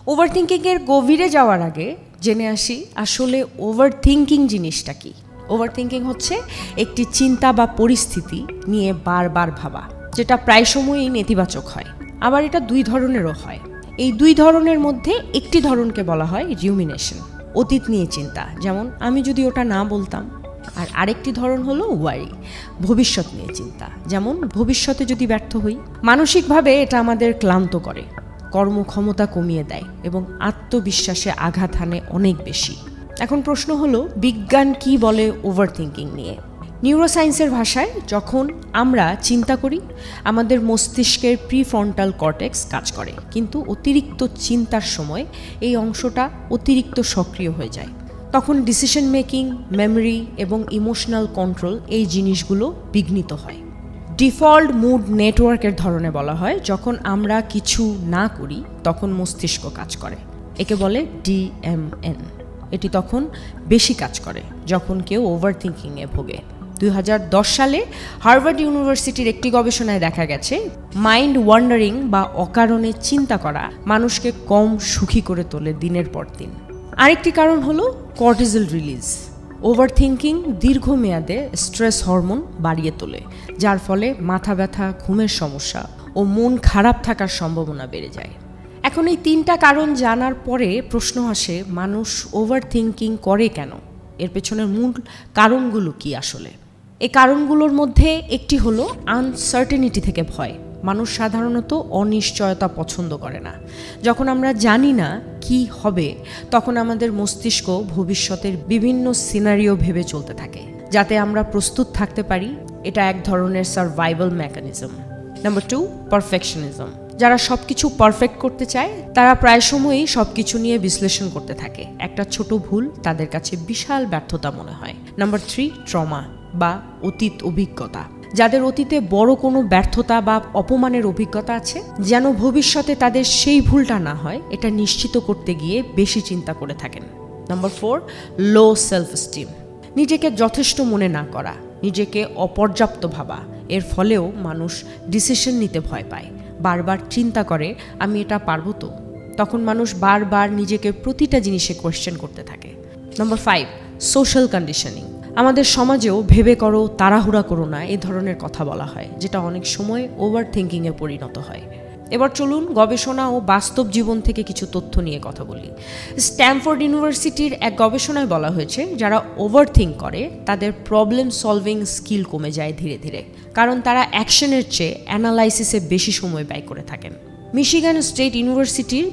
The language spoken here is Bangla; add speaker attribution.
Speaker 1: ওভারথিংকিংয়ের গভীরে যাওয়ার আগে জেনে আসি আসলে ওভারথিংকিং জিনিসটা কি। ওভারথিংকিং হচ্ছে একটি চিন্তা বা পরিস্থিতি নিয়ে বারবার ভাবা, যেটা প্রায় সময়ই নেতিবাচক হয়। আবার এটা দুই ধরনেরও হয়। এই দুই ধরনের মধ্যে একটি ধরনকে বলা হয় রিউমিনেশন, অতীত নিয়ে চিন্তা, যেমন আমি যদি ওটা না বলতাম। আর আরেকটি ধরন হলো ওয়ারি, ভবিষ্যৎ নিয়ে চিন্তা, যেমন ভবিষ্যতে যদি ব্যর্থ হই। মানসিকভাবে এটা আমাদের ক্লান্ত করে, কর্মক্ষমতা কমিয়ে দেয় এবং আত্মবিশ্বাসে আঘাত হানে অনেক বেশি। এখন প্রশ্ন হলো, বিজ্ঞান কি বলে ওভারথিংকিং নিয়ে? নিউরোসায়েন্সের ভাষায় যখন আমরা চিন্তা করি আমাদের মস্তিষ্কের প্রিফ্রন্টাল কর্টেক্স কাজ করে, কিন্তু অতিরিক্ত চিন্তার সময় এই অংশটা অতিরিক্ত সক্রিয় হয়ে যায়। তখন ডিসিশন মেকিং, মেমরি এবং ইমোশনাল কন্ট্রোল এই জিনিসগুলো বিঘ্নিত হয়। ডিফল্ট মুড নেটওয়ার্কের ধরনে বলা হয় যখন আমরা কিছু না করি তখন মস্তিষ্ক কাজ করে, একে বলে DMN। এটি তখন বেশি কাজ করে যখন কেউ ওভারথিংকিংয়ে ভোগে। 2010 সালে হার্ভার্ড ইউনিভার্সিটির একটি গবেষণায় দেখা গেছে মাইন্ড ওয়ান্ডারিং বা অকারণে চিন্তা করা মানুষকে কম সুখী করে তোলে দিনের পর দিন। আরেকটি কারণ হলো কর্টিসল রিলিজ। ওভারথিংকিং দীর্ঘমেয়াদে স্ট্রেস হরমোন বাড়িয়ে তোলে, যার ফলে মাথা ব্যথা, ঘুমের সমস্যা ও মন খারাপ থাকার সম্ভাবনা বেড়ে যায়। এখন এই তিনটা কারণ জানার পরে প্রশ্ন আসে, মানুষ ওভারথিংকিং করে কেন? এর পেছনের মূল কারণগুলো কি আসলে? এই কারণগুলোর মধ্যে একটি হলো আনসার্টেনিটি থেকে ভয়। মানুষ সাধারণত অনিশ্চয়তা পছন্দ করে না। যখন আমরা জানি না কি হবে তখন আমাদের মস্তিষ্ক ভবিষ্যতের বিভিন্ন সিনারিও ভেবে চলতে থাকে, যাতে আমরা প্রস্তুত থাকতে পারি। এটা এক ধরনের সার্ভাইভাল মেকানিজম। Number 2, perfectionism. যারা সবকিছু পারফেক্ট করতে চায় তারা প্রায় সময়ই সবকিছু নিয়ে বিশ্লেষণ করতে থাকে। একটা ছোট ভুল তাদের কাছে বিশাল ব্যর্থতা মনে হয়। নাম্বার 3, ট্রমা বা অতীত অভিজ্ঞতা। যাদের অতীতে বড় কোনো ব্যর্থতা বা অপমানের অভিজ্ঞতা আছে, যেন ভবিষ্যতে তাদের সেই ভুলটা না হয় এটা নিশ্চিত করতে গিয়ে বেশি চিন্তা করে থাকেন। নাম্বার 4, লো সেলফ এস্টিম। নিজেকে যথেষ্ট মনে না করা, নিজেকে অপর্যাপ্ত ভাবা। এর ফলেও মানুষ ডিসিশন নিতে ভয় পায়, বারবার চিন্তা করে আমি এটা পারবো তো। তখন মানুষ বারবার নিজেকে প্রতিটা জিনিসে কোয়েশ্চেন করতে থাকে। Number 5, social conditioning. আমাদের সমাজেও ভেবে করো, তাড়াহুড়া করো না, এই ধরনের কথা বলা হয়, যেটা অনেক সময় ওভারথিংকিংয়ে পরিণত হয়। এবার চলুন গবেষণা ও বাস্তব জীবন থেকে কিছু তথ্য নিয়ে কথা বলি। স্ট্যানফোর্ড ইউনিভার্সিটির এক গবেষণায় বলা হয়েছে যারা ওভারথিংক করে তাদের প্রবলেম সলভিং স্কিল কমে যায় ধীরে ধীরে, কারণ তারা অ্যাকশনের চেয়ে অ্যানালাইসিসে বেশি সময় ব্যয় করে থাকেন। মিশিগান স্টেট ইউনিভার্সিটির